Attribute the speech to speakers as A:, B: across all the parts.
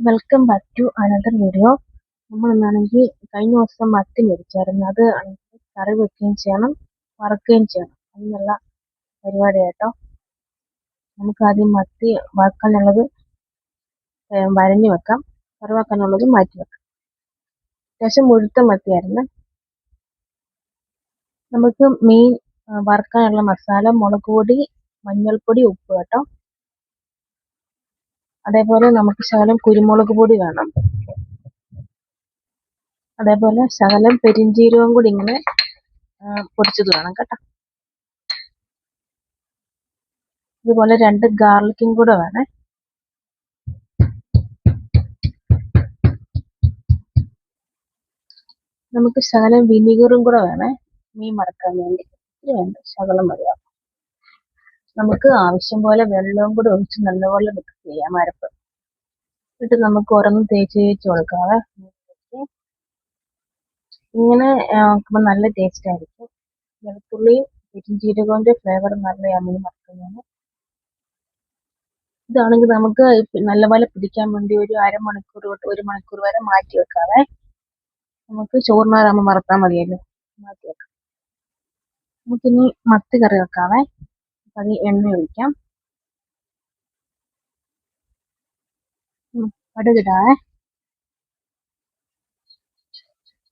A: Welcome back to another video. നമ്മൾ ഇന്നാണെങ്കിൽ കഴിഞ്ഞ ദിവസം മത്തി മേടിച്ചായിരുന്നു. അത് കറി വെക്കുകയും ചെയ്യണം, വറക്കുകയും ചെയ്യണം. അതിനുള്ള പരിപാടി കേട്ടോ. നമുക്ക് ആദ്യം മത്തി വറക്കാനുള്ളത് വരഞ്ഞു വെക്കാം, കറിവെക്കാനുള്ളത് മാറ്റി വെക്കാം. അത്യാവശ്യം മുഴുത്ത മത്തിയായിരുന്നു. നമുക്ക് മെയിൻ വറക്കാനുള്ള മസാല മുളക് പൊടി, മഞ്ഞൾപ്പൊടി, ഉപ്പ് കേട്ടോ. അതേപോലെ നമുക്ക് ശകലം കുരുമുളക് പൊടി വേണം. അതേപോലെ ശകലം പെരിഞ്ചീരകവും കൂടി ഇങ്ങനെ പൊടിച്ചത് വേണം കേട്ടോ. ഇതുപോലെ 2 ഗാർലിക്കും കൂടെ വേണേ. നമുക്ക് ശകലം വിനീഗറും കൂടെ വേണേ, മീൻ മറക്കാൻ വേണ്ടി. ഇത്തിരി വേണ്ട, ശകലം മതിയാവും. നമുക്ക് ആവശ്യം പോലെ വെള്ളവും കൂടെ ഒഴിച്ച് നല്ലപോലെ മിക്സ് ചെയ്യാം അരപ്പ്. എന്നിട്ട് നമുക്ക് ഓരോന്നും തേച്ച് കൊടുക്കാവേ. ഇങ്ങനെ ആക്കുമ്പോൾ നല്ല ടേസ്റ്റ് ആയിരിക്കും. വെളുത്തുള്ളിയും പെരിഞ്ചീരകത്തിന്റെ ഫ്ലേവർ നല്ല മീൻ മറക്കുന്നതാണ്. ഇതാണെങ്കിൽ നമുക്ക് നല്ലപോലെ പിടിക്കാൻ വേണ്ടി ഒരു അരമണിക്കൂർ തൊട്ട് 1 മണിക്കൂർ വരെ മാറ്റി വെക്കാവേ. നമുക്ക് ചോറിനാകുമ്പോൾ വറുത്താൽ മതിയല്ലോ, മാറ്റി വെക്കാം. നമുക്കിനി മത്തി കറി വെക്കാവേ. അത് എണ്ണ ഒഴിക്കാം, കടുകിടാവേ.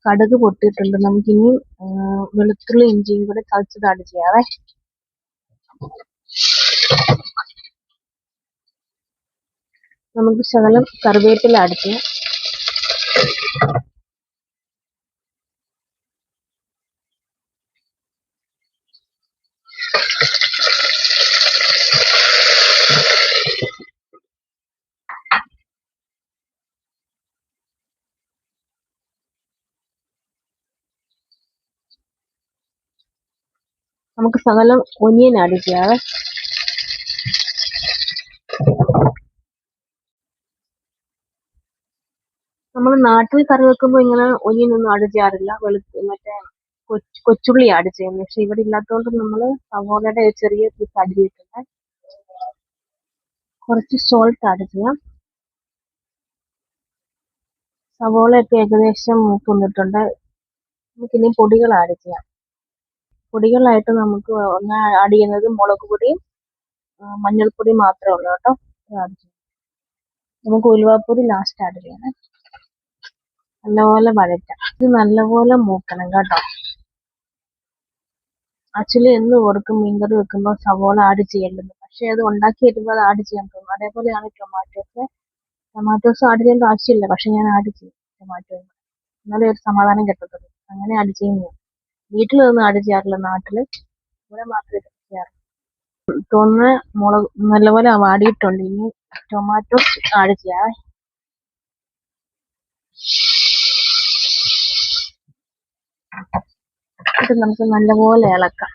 A: കടുക് പൊട്ടിയിട്ടുണ്ട്. നമുക്കിനി വെളുത്തുള്ളി ഇഞ്ചിയും കൂടെ ചതച്ചത് ആഡ് ചെയ്യാവേ. നമുക്ക് ശകലം കറിവേപ്പില ആഡ് ചെയ്യാം. നമുക്ക് ശകലം ഒനിയൻ ആഡ് ചെയ്യാവേ. നമ്മൾ നാട്ടിൽ കറി വെക്കുമ്പോൾ ഇങ്ങനെ ഒനിയൻ ഒന്നും ആഡ് ചെയ്യാറില്ല. മറ്റേ കൊച്ചുള്ളി ആഡ് ചെയ്യുന്നത്. പക്ഷെ ഇവിടെ ഇല്ലാത്തതുകൊണ്ട് നമ്മൾ സവോളയുടെ ചെറിയ പീസ് ആഡ് ചെയ്തിട്ടുണ്ട്. കുറച്ച് സോൾട്ട് ആഡ് ചെയ്യാം. സവോളയൊക്കെ ഏകദേശം മൂത്ത്. നമുക്കിനി പൊടികൾ ആഡ് ചെയ്യാം. പൊടികളായിട്ട് നമുക്ക് ഒന്ന് ആഡ് ചെയ്യുന്നത് മുളക് പൊടിയും മഞ്ഞൾപ്പൊടി മാത്രമേ ഉള്ളൂ കേട്ടോ. ആഡ് ചെയ്യാം. നമുക്ക് ഉലുവാപ്പൊടി ലാസ്റ്റ് ആഡ് ചെയ്യണം. നല്ലപോലെ വഴറ്റാം. ഇത് നല്ലപോലെ മൂക്കണം കേട്ടോ. ആക്ച്വലി എന്ന് ഓർക്കും മീൻകറി വെക്കുമ്പോൾ സവോള ആഡ് ചെയ്യേണ്ടത്, പക്ഷെ അത് ഉണ്ടാക്കി വരുമ്പോൾ അത് ആഡ് ചെയ്യാൻ തോന്നും. അതേപോലെയാണ് ടൊമാറ്റോസ് ആഡ് ചെയ്യേണ്ട ആവശ്യമില്ല, പക്ഷെ ഞാൻ ആഡ് ചെയ്യും ടൊമാറ്റോ. എന്നാലേ ഒരു സമാധാനം കിട്ടത്തുള്ളൂ. അങ്ങനെ ആഡ് ചെയ്യുന്നത്. വീട്ടിലൊന്നും ആഡ് ചെയ്യാറില്ല, നാട്ടില് ഇവിടെ മാത്രമേ ചെയ്യാറുള്ളൂ. തോന്നുന്ന മുളക് നല്ലപോലെ വാടിയിട്ടുണ്ട്. ഇനി ടൊമാറ്റോ ആഡ് ചെയ്യാം. ഇത് നമുക്ക് നല്ലപോലെ ഇളക്കാം.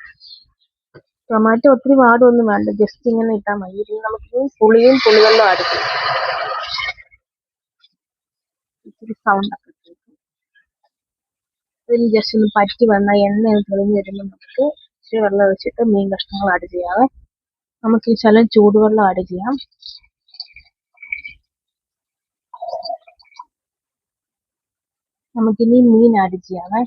A: ടൊമാറ്റോ ഒത്തിരി വാടൊന്നും വേണ്ട, ജസ്റ്റ് ഇങ്ങനെ ഇട്ടാൽ മതി. ഇതിൽ നമുക്ക് പുളിവെള്ളം ആഡ് ചെയ്യാം. ഇത്തിരി സൗണ്ടൊക്കെ ഇതിന് ജസ്റ്റ് ഒന്ന് പറ്റി വന്നാൽ എണ്ണ തെളിഞ്ഞ് വരുമ്പോൾ നമുക്ക് ഇച്ചിരി വെള്ളം ഒഴിച്ചിട്ട് മീൻ കഷ്ണങ്ങൾ ആഡ് ചെയ്യാവേ. നമുക്ക് ഈ ശകലം ചൂടുവെള്ളം ആഡ് ചെയ്യാം. നമുക്കിനി മീൻ ആഡ് ചെയ്യാവേ.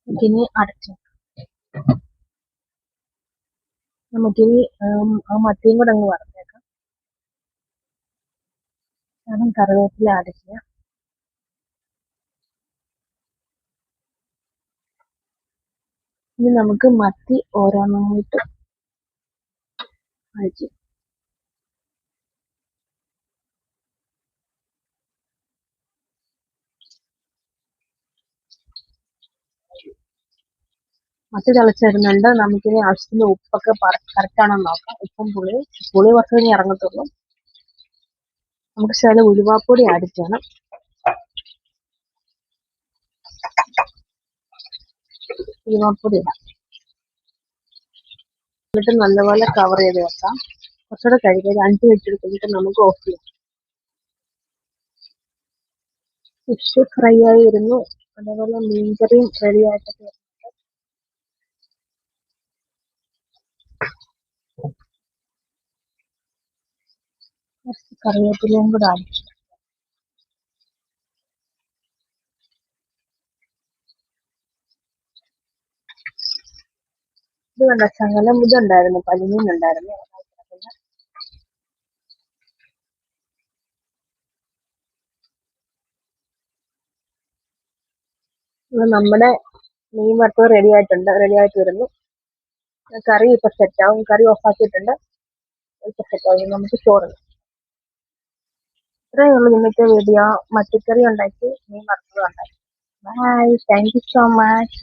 A: നമുക്കിനി അടച്ചു. നമുക്കിനി ആ മത്തിയും കൂടെ അങ്ങ് വറുത്തേക്കാം. കാരണം കറിവേപ്പില ആഡ് ചെയ്യാം. ഇനി നമുക്ക് മത്തി ഓരോന്നായിട്ട് ആഡ് ചെയ്യാം. മത്തി തിളച്ചിടുന്നുണ്ട്. നമുക്കിനി ആവശ്യത്തിന് ഉപ്പൊക്കെ കറക്റ്റ് ആണോ നോക്കാം. ഉപ്പും പുളി കുറച്ച് കഴിഞ്ഞ് ഇറങ്ങത്തുള്ളൂ. നമുക്ക് ശകലം ഉലുവാപ്പൊടി ആഡ് ചെയ്യണം. ഉലുവാപ്പൊടി ഇടാം. എന്നിട്ട് നല്ലപോലെ കവർ ചെയ്ത് വെക്കാം. കുറച്ചുകൂടെ കഴിയുമ്പോൾ ഒരു 5 മിനിറ്റ് എടുത്തിട്ട് നമുക്ക് ഓഫ് ചെയ്യാം. ഫിഷ് ഫ്രൈ ആയി വരുന്നു. അതേപോലെ മീൻകറിയും റെഡി ആയിട്ടൊക്കെ വരുന്നു. കുറച്ച് കറിവേപ്പിലയും കൂടെ ആഡ് ചെയ്യാം. ഇത് കണ്ട ശകലം ഇതുണ്ടായിരുന്നു, പനിമീനുണ്ടായിരുന്നു. നമ്മുടെ മീൻ വറുത്തത് റെഡി ആയിട്ട് വരുന്നു. കറി ഇപ്പൊ സെറ്റ് ആവും. കറി ഓഫ് ആക്കിയിട്ടുണ്ട്. ഇപ്പൊ സെറ്റ് ആവും. നമുക്ക് ചോറ്. ഇത്രയേ ഉള്ളൂ ഇന്നത്തെ വീഡിയോ. മത്തിക്കറി ഉണ്ടാക്കി, മീൻ വറുത്തത് ഉണ്ടാക്കി. Bye. Thank you so much.